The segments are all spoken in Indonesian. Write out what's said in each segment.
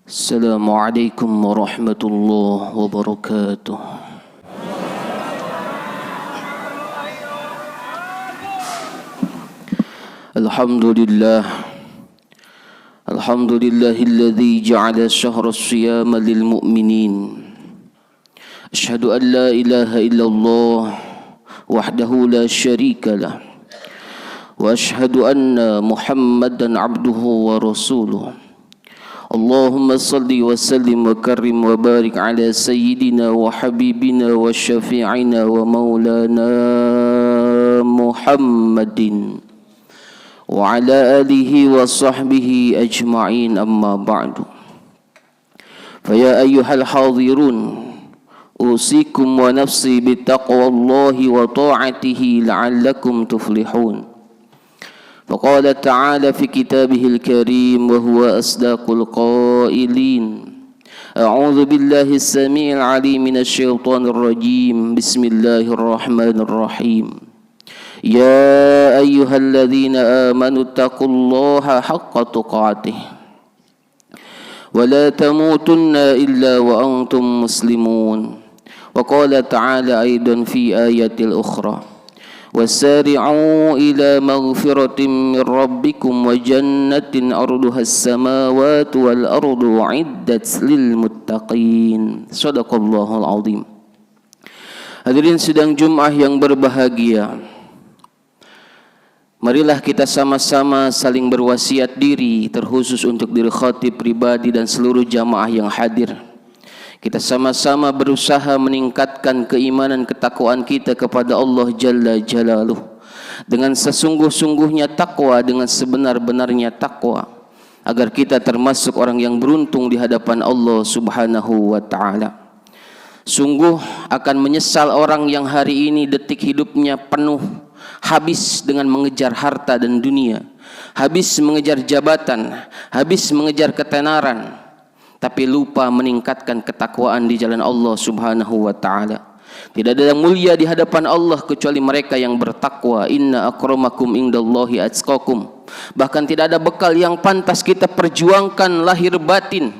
Assalamualaikum warahmatullahi wabarakatuh. Alhamdulillah. Alhamdulillahilladzi ja'ala syahra as-siyama lil mu'minin. Asyhadu an la ilaha illallah wahdahu la syarika lah. Wa asyhadu anna Muhammadan abduhu wa rasuluh. Allahumma salli wa sallim wa karrim wa barik ala sayyidina wa habibina wa syafi'ina wa maulana Muhammadin wa ala alihi wa sahbihi ajma'in, amma ba'du. Faya ayyuhal hadirun, usikum wa nafsi bittaqwallahi wa ta'atihi la'allakum tuflihun. فقال تعالى في كتابه الكريم وهو أصدق القائلين: أعوذ بالله السميع العليم من الشيطان الرجيم بسم الله الرحمن الرحيم يا أيها الذين آمنوا اتقوا الله حق تقاته ولا تموتن إلا وأنتم مسلمون. وقال تعالى أيضا في آية أخرى: وسارعوا إلى مغفرة من ربكم وجنة أرضها السماوات والأرض أعدت للمتقين. Shadaqallahul azim. Hadirin sidang Jumat yang berbahagia, marilah kita sama-sama saling berwasiat diri, terkhusus untuk diri khatib pribadi dan seluruh jamaah yang hadir. Kita sama-sama berusaha meningkatkan keimanan ketakwaan kita kepada Allah Jalla Jalaluh dengan sesungguh-sungguhnya takwa, dengan sebenar-benarnya takwa, agar kita termasuk orang yang beruntung di hadapan Allah Subhanahu wa ta'ala. Sungguh akan menyesal orang yang hari ini detik hidupnya penuh habis dengan mengejar harta dan dunia, habis mengejar jabatan, habis mengejar ketenaran, tapi lupa meningkatkan ketakwaan di jalan Allah Subhanahu wa ta'ala. Tidak ada yang mulia di hadapan Allah kecuali mereka yang bertakwa. Inna akramakum indallahi atqakum. Bahkan tidak ada bekal yang pantas kita perjuangkan lahir batin,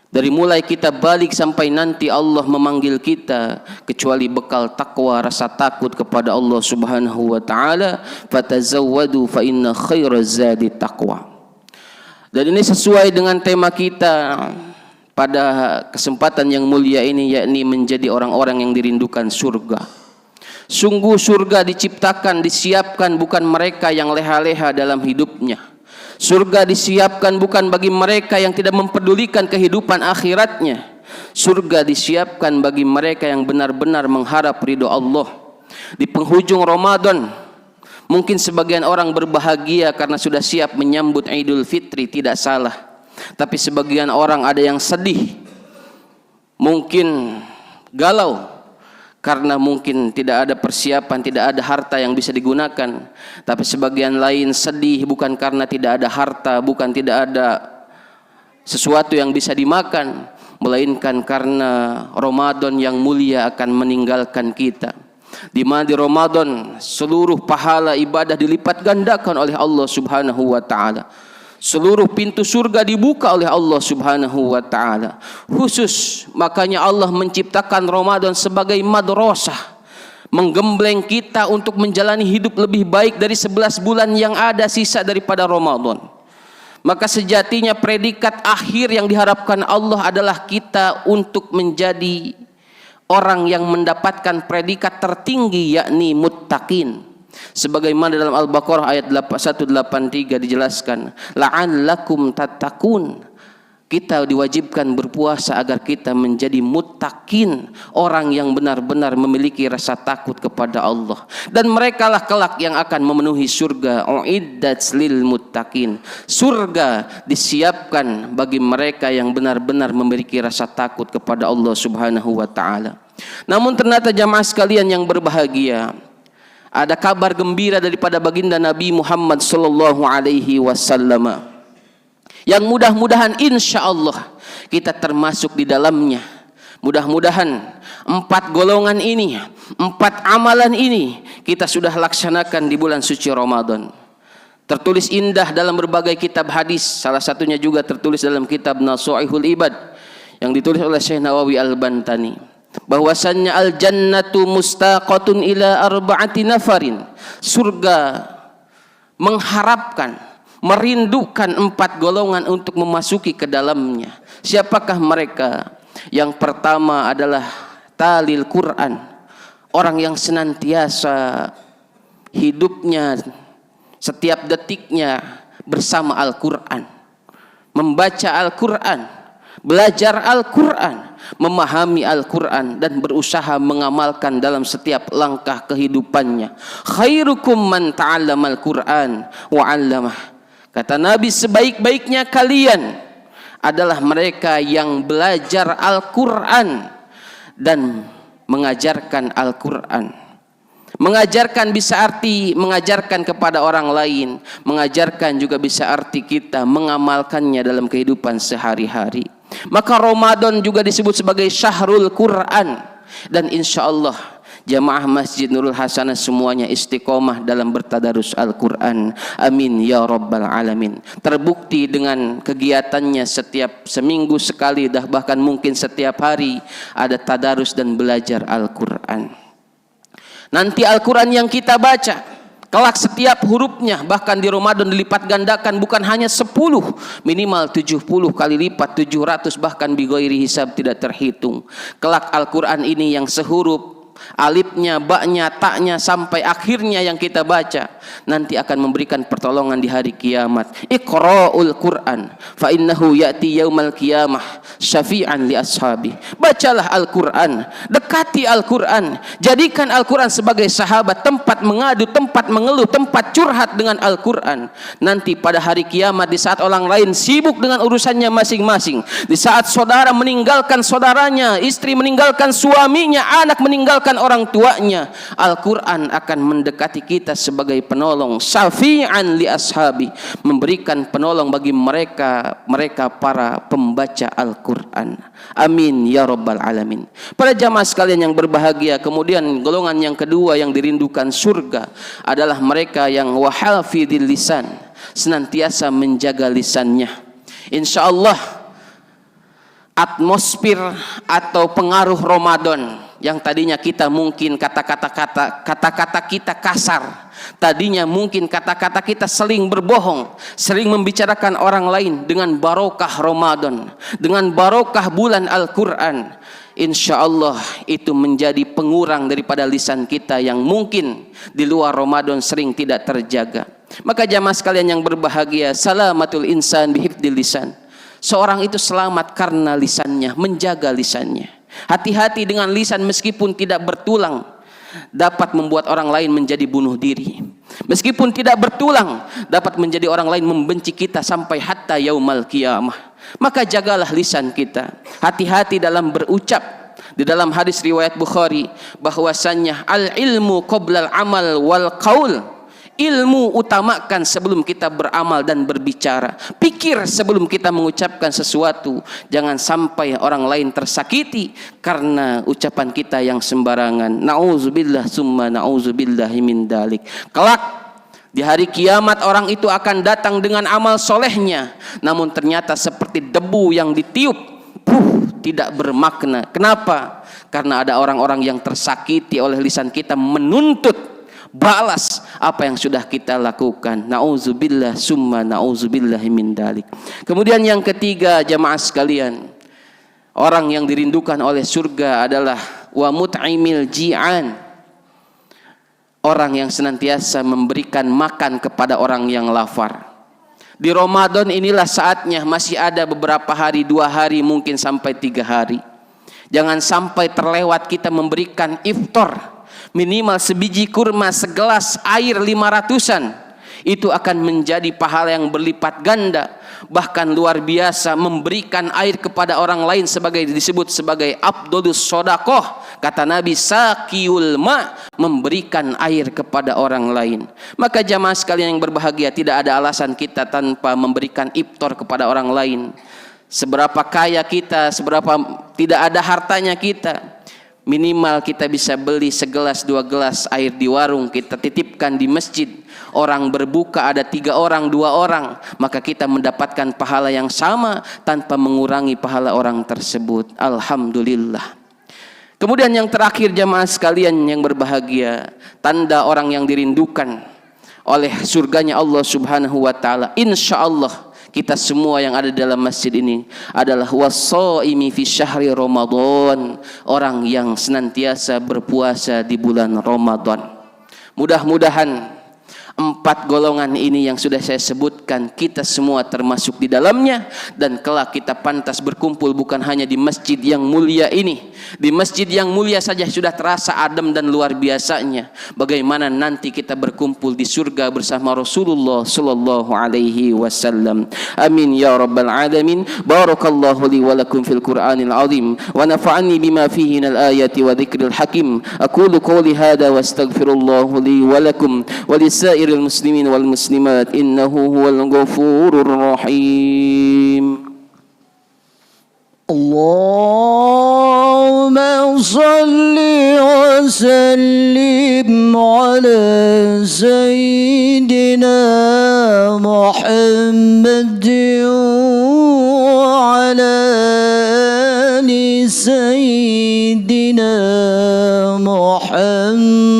dari mulai kita balik sampai nanti Allah memanggil kita, kecuali bekal takwa, rasa takut kepada Allah Subhanahu wa ta'ala. Fatazawwadu fa inna khairaz zadi taqwa. Dan ini sesuai dengan tema kita pada kesempatan yang mulia ini, yakni menjadi orang-orang yang dirindukan surga. Sungguh surga diciptakan, disiapkan bukan mereka yang leha-leha dalam hidupnya. Surga disiapkan bukan bagi mereka yang tidak mempedulikan kehidupan akhiratnya. Surga disiapkan bagi mereka yang benar-benar mengharap ridho Allah. Di penghujung Ramadan, mungkin sebagian orang berbahagia karena sudah siap menyambut Idul Fitri, tidak salah. Tapi sebagian orang ada yang sedih, mungkin galau karena mungkin tidak ada persiapan, tidak ada harta yang bisa digunakan. Tapi sebagian lain sedih bukan karena tidak ada harta, bukan tidak ada sesuatu yang bisa dimakan, melainkan karena Ramadan yang mulia akan meninggalkan kita. Di mana di Ramadan seluruh pahala ibadah dilipat gandakan oleh Allah Subhanahu wa ta'ala. Seluruh pintu surga dibuka oleh Allah Subhanahu wa ta'ala. Khusus makanya Allah menciptakan Ramadan sebagai madrasah, menggembleng kita untuk menjalani hidup lebih baik dari 11 bulan yang ada sisa daripada Ramadan. Maka sejatinya predikat akhir yang diharapkan Allah adalah kita untuk menjadi orang yang mendapatkan predikat tertinggi, yakni muttaqin. Sebagaimana dalam Al-Baqarah ayat 183 dijelaskan, la'allakum tattaqun. Kita diwajibkan berpuasa agar kita menjadi muttaqin, orang yang benar-benar memiliki rasa takut kepada Allah. Dan merekalah kelak yang akan memenuhi surga. Uiddat lil muttaqin. Surga disiapkan bagi mereka yang benar-benar memiliki rasa takut kepada Allah Subhanahu wa ta'ala. Namun ternyata jamaah sekalian yang berbahagia, ada kabar gembira daripada baginda Nabi Muhammad sallallahu alaihi wasallam yang mudah-mudahan insya Allah kita termasuk di dalamnya. Mudah-mudahan 4 golongan ini, 4 amalan ini kita sudah laksanakan di bulan suci Ramadan. tertulis indah dalam berbagai kitab hadis, salah satunya juga tertulis dalam kitab Nasu'ihul Ibad yang ditulis oleh Syekh Nawawi Al-Bantani, bahwasannya al-jannatu mustaqatun ila arba'ati nafarin, surga mengharapkan, merindukan 4 golongan untuk memasuki ke dalamnya. Siapakah mereka? Yang pertama adalah talil Quran, orang yang senantiasa hidupnya setiap detiknya bersama Al-Quran, membaca Al-Quran, belajar Al-Quran, memahami Al-Quran, dan berusaha mengamalkan dalam setiap langkah kehidupannya. Khairukum man ta'allamal Quran wa 'allamah. Kata Nabi, sebaik-baiknya kalian adalah mereka yang belajar Al-Quran dan mengajarkan Al-Quran. Mengajarkan bisa arti mengajarkan kepada orang lain, mengajarkan juga bisa arti kita mengamalkannya dalam kehidupan sehari-hari. Maka Ramadan juga disebut sebagai Syahrul Quran, dan insya Allah jamaah Masjid Nurul Hasanah semuanya istiqomah dalam bertadarus Al-Quran. Amin ya rabbal alamin. Terbukti dengan kegiatannya setiap seminggu sekali, bahkan mungkin setiap hari ada tadarus dan belajar Al-Quran. Nanti Al-Quran yang kita baca kelak setiap hurufnya bahkan di Ramadan dilipat gandakan, bukan hanya 10, minimal 70 kali lipat, 700 bahkan bighairi hisab, tidak terhitung. Kelak Al-Quran ini yang sehuruf, alifnya, baknya, taknya sampai akhirnya yang kita baca nanti akan memberikan pertolongan di hari kiamat. Iqra'ul Quran fa innahu ya'ti yaumal qiyamah syafi'an li ashabi. Bacalah Al-Quran, dekati Al-Quran, jadikan Al-Quran sebagai sahabat, tempat mengadu, tempat mengeluh, tempat curhat dengan Al-Quran. Nanti pada hari kiamat, di saat orang lain sibuk dengan urusannya masing-masing, di saat saudara meninggalkan saudaranya, istri meninggalkan suaminya, anak meninggalkan orang tuanya, Al-Quran akan mendekati kita sebagai penolong, syafi'an li ashabi, memberikan penolong bagi mereka para pembaca Al-Quran. Amin ya rabbal alamin. Para jamaah sekalian yang berbahagia, kemudian golongan yang kedua yang dirindukan surga adalah mereka yang wahafidil lisan, senantiasa menjaga lisannya. Insyaallah atmosfer atau pengaruh Ramadan yang tadinya kita mungkin kata-kata kita kasar, tadinya mungkin kata-kata kita sering berbohong, sering membicarakan orang lain, dengan barokah Ramadan, dengan barokah bulan Al-Quran, insya Allah itu menjadi pengurang daripada lisan kita yang mungkin di luar Ramadan sering tidak terjaga. Maka jamaah sekalian yang berbahagia, salamatul insan bihifdil lisan. Seorang itu selamat karena lisannya, menjaga lisannya. Hati-hati dengan lisan, meskipun tidak bertulang dapat membuat orang lain menjadi bunuh diri. Meskipun tidak bertulang dapat menjadi orang lain membenci kita sampai hatta yaumal qiyamah. Maka jagalah lisan kita. Hati-hati dalam berucap. Di dalam hadis riwayat Bukhari bahwasannya al-ilmu qoblal amal wal qaul. Ilmu utamakan sebelum kita beramal dan berbicara. Pikir sebelum kita mengucapkan sesuatu. Jangan sampai orang lain tersakiti karena ucapan kita yang sembarangan. Na'udzubillah summa na'udzubillahi min dalik. Kelak di hari kiamat orang itu akan datang dengan amal solehnya, namun ternyata seperti debu yang ditiup, tidak bermakna. Kenapa? Karena ada orang-orang yang tersakiti oleh lisan kita menuntut balas apa yang sudah kita lakukan. Nauzubillah summa nauzubillahi min dalik. Kemudian yang ketiga jamaah sekalian, orang yang dirindukan oleh surga adalah wa mut'imil ji'an, orang yang senantiasa memberikan makan kepada orang yang lapar. Di Ramadan inilah saatnya, masih ada beberapa hari, 2 hari, mungkin sampai 3 hari. Jangan sampai terlewat kita memberikan iftar, minimal sebiji kurma, segelas air 500-an. Itu akan menjadi pahala yang berlipat ganda, bahkan luar biasa. Memberikan air kepada orang lain disebut sebagai afdhalus shadaqah. Kata Nabi, saqiul ma, memberikan air kepada orang lain. Maka jamaah sekalian yang berbahagia, tidak ada alasan kita tanpa memberikan iftar kepada orang lain. Seberapa kaya kita, seberapa tidak ada hartanya kita, Minimal kita bisa beli segelas 2 gelas air di warung, kita titipkan di masjid. Orang berbuka ada 3 orang, 2 orang, maka kita mendapatkan pahala yang sama tanpa mengurangi pahala orang tersebut. Alhamdulillah. Kemudian yang terakhir jamaah sekalian yang berbahagia, tanda orang yang dirindukan oleh surganya Allah Subhanahu wa taala. Insyaallah kita semua yang ada dalam masjid ini adalah wasaimi fi syahri Ramadan, orang yang senantiasa berpuasa di bulan Ramadan. Mudah-mudahan 4 golongan ini yang sudah saya sebutkan kita semua termasuk di dalamnya, dan kelak kita pantas berkumpul bukan hanya di masjid yang mulia ini. Di masjid yang mulia saja sudah terasa adem dan luar biasanya. Bagaimana nanti kita berkumpul di surga bersama Rasulullah sallallahu alaihi wasallam. Amin ya rabbal alamin. Barakallahu li wa lakum fil Qur'anil azim wa nafa'ani bima fihi minal ayati wa dzikril hakim. Aqulu qawli hadha wa astaghfirullah li wa lakum wa lisair المسلمين والمسلمات إنه هو الغفور الرحيم. اللهم صل وسلم على سيدنا محمد وعلى آل سيدنا محمد.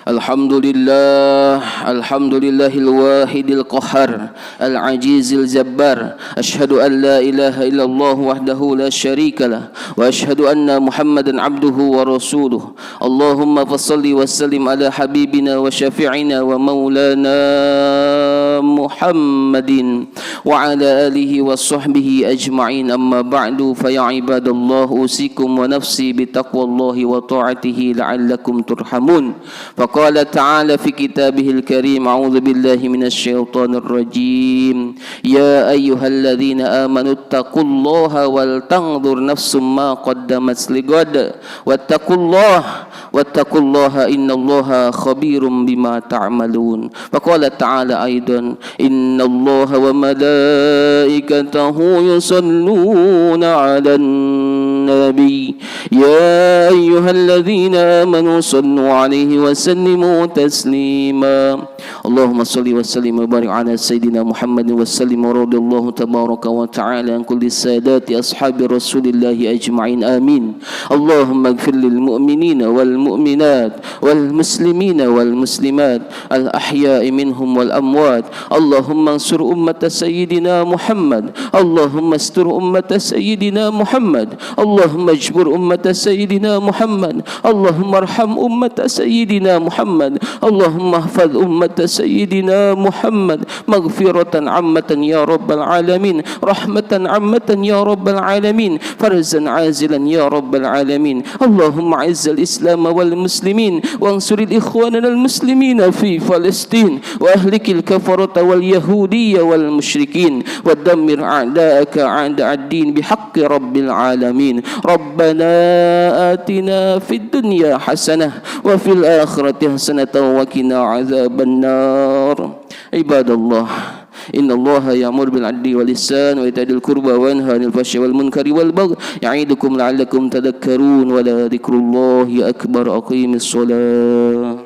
Alhamdulillahil wahidil qahhar al-ajizil jabbar. Asyhadu an la ilaha illallah wahdahu la syarikalah wa asyhadu anna Muhammadan abduhu wa rasuluh. Allahumma fassalli wa sallim ala habibina wa syafi'ina wa maulana Muhammadin wa ala alihi wa sahbihi ajma'in. Amma ba'du, fa ya ibadallah usikum wa nafsi bi taqwallahi wa ta'atihi la'allakum turhamun. Qala ta'ala fi kitabihil karim, a'udzu billahi minasy syaithanir rajim. Ya ayyuhalladzina amanu taqullaha wal tanzur nafsum ma qaddamat ligad wattaqullaha innallaha khabirum bima ta'malun. Wa qala ta'ala aidan, innallaha wa malaikatahu yusalluna 'alan nabi ya ayyuhalladzina amanu sallu 'alaihi wa sallimu taslima. Allahumma salli wa sallim wa barik ala sayyidina Muhammad wa sallim wa radiyallahu tabaraka wa ta'ala an kulli sadati ashabi rasulillahi ajma'in. Amin. Allahumma ighfir lil mu'minina wal mu'minat wal muslimina wal muslimat al ahya'i minhum wal amwat. Allahumma ansur ummata sayyidina Muhammad. Allahumma astur ummata sayyidina Muhammad. Allahumma ajbur ummata sayyidina Muhammad. Allahumma arham ummata sayyidina Muhammad. Allahumma ihfaz ummata sayyidina Muhammad maghfiratan ammatan ya rabbal alamin, rahmatan ammatan ya rabbal alamin, farzan azilan ya rabbal alamin. Allahumma izzal islam wal muslimin wansuril ikhwanana al muslimina fi Palestin wa ahlikil kafarata wal yahudiyya wal musyrikin wa dammir a'da'aka a'da'ad din bihaqqi rabbil alamin. Rabbana atina fid dunya hasanah wa fil akhirati hasanatan wa qina azaban nar. Ibadallah, innallaha ya'muru bil 'adli wal ihsan wa ita'i dzil qurba wa yanha 'anil fahsya'i wal munkari wal baghi ya'idukum la'allakum tadhakkarun. Wa la dzikrullahi akbar. Aqimis shalah.